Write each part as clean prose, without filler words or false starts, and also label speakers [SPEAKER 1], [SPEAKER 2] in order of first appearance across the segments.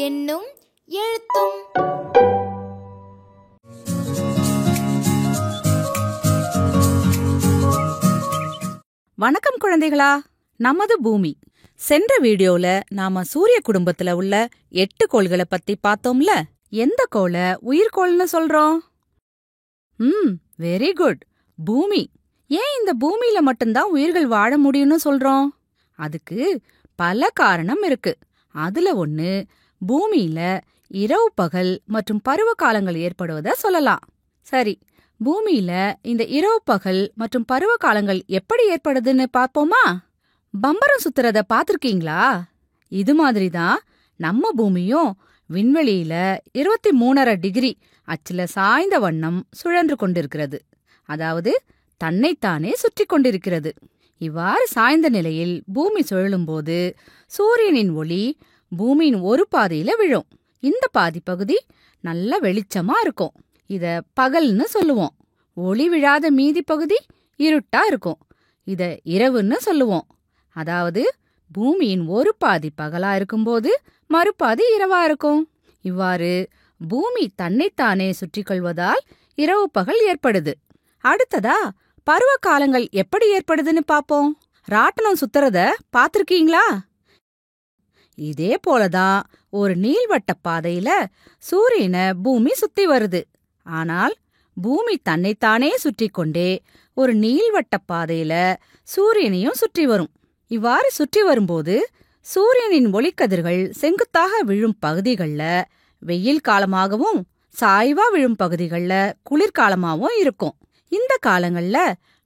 [SPEAKER 1] எண்ணும் எழுத்தும்.
[SPEAKER 2] வணக்கம் குழந்தைகளா. நமது பூமி. சென்ற வீடியோல நாம சூரிய குடும்பத்துல உள்ள 8 கோள்களை பத்தி பார்த்தோம்ல. எந்த கோளை உயிர்கோள்னு சொல்றோம்? வெரி குட், பூமி. ஏன் இந்த பூமியில மட்டும்தான் உயிர்கள் வாழ முடியும்னு சொல்றோம்? அதுக்கு பல காரணம் இருக்கு. அதுல ஒண்ணு, பூமியில இரவு பகல் மற்றும் பருவ காலங்கள் ஏற்படுவத சொல்லலாம். சரி, பூமியில இந்த இரவு பகல் மற்றும் பருவ காலங்கள் எப்படி ஏற்படுதுன்னு பாப்போமா? பம்பரம் சுத்துறத பாத்திருக்கீங்களா? இது மாதிரிதான் நம்ம பூமியும் விண்வெளியில 23.5 டிகிரி அச்சுல சாய்ந்த வண்ணம் சுழன்று கொண்டிருக்கிறது. அதாவது தன்னைத்தானே சுற்றி கொண்டிருக்கிறது. இவ்வாறு சாய்ந்த நிலையில் பூமி சுழலும்போது சூரியனின் ஒளி பூமியின் ஒரு பாதியில விழும். இந்த பாதி பகுதி நல்ல வெளிச்சமா இருக்கும். இத பகல்னு சொல்லுவோம். ஒளி விழாத மீதி பகுதி இருட்டா இருக்கும். இத இரவுன்னு சொல்லுவோம். அதாவது பூமியின் ஒரு பாதி பகலா இருக்கும்போது மறுபாதி இரவா இருக்கும். இவ்வாறு பூமி தன்னைத்தானே சுற்றி கொள்வதால் இரவு பகல் ஏற்படுது. அடுத்ததா பருவ காலங்கள் எப்படி ஏற்படுதுன்னு பாப்போம். ராட்டனம் சுத்துறத பாத்திருக்கீங்களா? இதே போலதான் ஒரு நீள்வட்ட பாதையில சூரியனை பூமி சுத்தி வருது. ஆனால் பூமி தன்னைத்தானே சுற்றி கொண்டே ஒரு நீள்வட்ட பாதையில சூரியனையும் சுற்றி வரும். இவ்வாறு சுற்றி வரும்போது சூரியனின் ஒளிக்கதிர்கள் செங்குத்தாக விழும் பகுதிகள்ல வெயில் காலமாகவும் சாய்வா விழும் பகுதிகள்ல குளிர்காலமாகவும் இருக்கும். இந்த காலங்கள்ல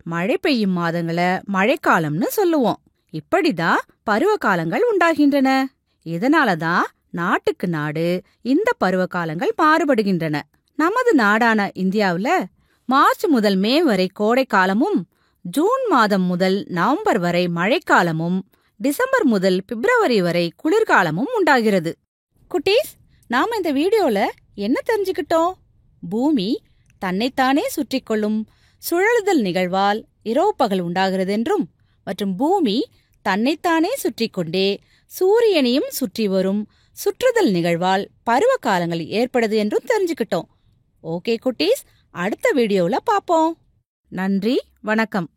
[SPEAKER 2] மழை பெய்யும் மாதங்களை மழைக்காலம்னு சொல்லுவோம். இப்படிதான் பருவ காலங்கள் உண்டாகின்றன. இதனாலதான் நாட்டுக்கு நாடு இந்த பருவ காலங்கள் மாறுபடுகின்றன. நமது நாடான இந்தியாவுல மார்ச் முதல் மே வரை கோடை காலமும், ஜூன் மாதம் முதல் நவம்பர் வரை மழைக்காலமும், டிசம்பர் முதல் பிப்ரவரி வரை குளிர்காலமும் உண்டாகிறது. குட்டீஸ், நாம இந்த வீடியோல என்ன தெரிஞ்சுக்கிட்டோம்? பூமி தன்னைத்தானே சுற்றி கொள்ளும் சுழலுதல் நிகழ்வால் இரவு பகல் உண்டாகிறது என்றும், மற்றும் பூமி தன்னைத்தானே சுற்றி கொண்டே சூரியனையும் சுற்றி வரும் சுற்றுதல் நிகழ்வால் பருவ காலங்கள் ஏற்படுது என்றும் தெரிஞ்சுக்கிட்டோம். ஓகே குட்டீஸ், அடுத்த வீடியோல பாப்போம். நன்றி, வணக்கம்.